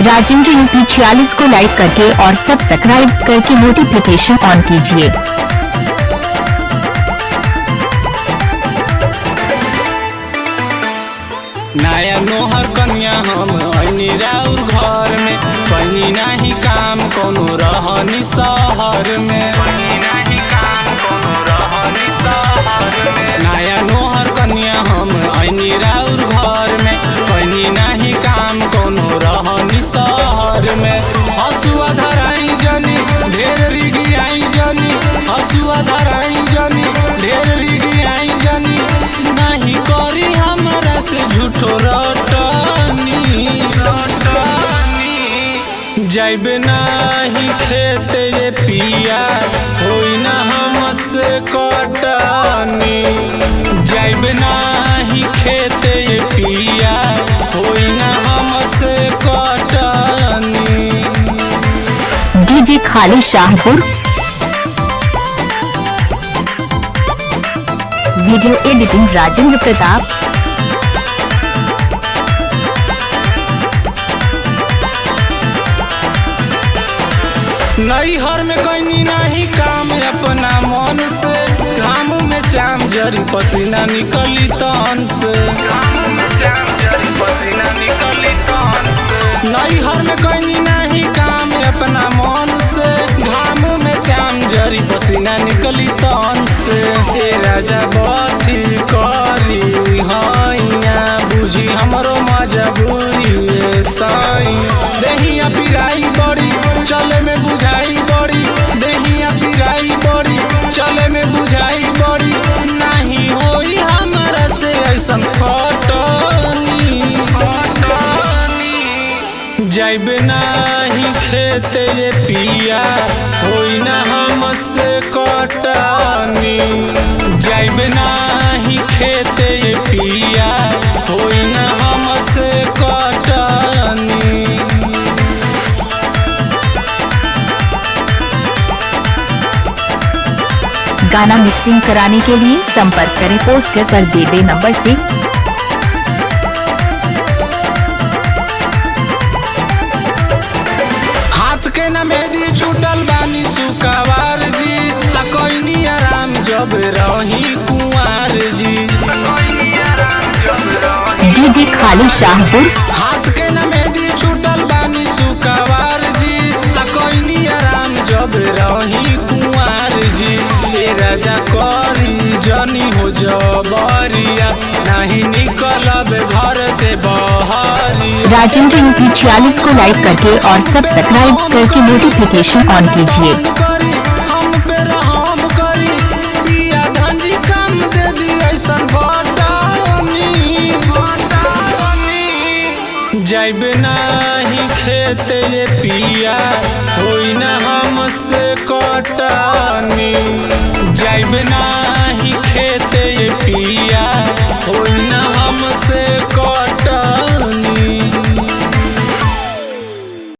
Rajendra UP 46 को लाइक करके और सब्सक्राइब करके नोटिफिकेशन ऑन कीजिए। नया नोहर कन्या हम ऐनी राउर घर में कहीं नहीं काम कोनो रहनी शहर में। नया नोहर कन्या हम ऐनी राउर घर में कहीं नहीं काम कोनो रहनी शहर में। हसुआ धराई जनी ढेर रिगी आई जनी, हसुआ धराई जनी ढेर रिगी आई जनी, नहीं करी हमरा से झूठो रटनी। जाइब नाही खेत ये पिया होई ना हमसे कटनी। जाइब नाही खेत ये पिया होई ना हमसे कटनी। डीजे खाली शाहपुर। Video editing Rajendra Pratap. नैहर में कहीं नहीं काम अपना मन से, घाम में चाम जरी पसीना निकली तन से। नैहर में कहीं नहीं काम अपना मन से, घाम में चाम जरी पसीना निकली तन से। ए राजा बथी करी हैया बुझी हमरो मजबूरी साई। देहिया पिराई बड़ी चले में बुझाई बड़ी, देहिया पिराई बड़ी चले में बुझाई बड़ी, नहीं होई हमरा से ऐसन कटनी। जाइब नाही खेत ये पिया होई ना हमसे कटनी। जाइब नाही खेत ये पिया होई ना हमसे कटनी। गाना मिक्सिंग कराने के लिए संपर्क करें पोस्टर पर दिए गए नंबर से। हाथ के न मेहदी छूटल बानी सुकावार जी, कोई आराम जब रही कुंवार जी। डीजे खाली शाहपुर। हाथ के न मेहदी छूटल बानी सुकावार जी, कोई आराम जब रही कुंवार जी। ए राजा करी जनी हो जबरिया नहीं निकलब घर से बहरी। राजेंद्र यूपी 46 को लाइक करके और सब्सक्राइब करके नोटिफिकेशन ऑन कीजिए। हम पे रहम करी पिया धंजी काम दे दी ऐसन बटानी। जाइब नाही खेत ये पिया होई ना हमसे कटनी। जाइब नाही खेत ये पिया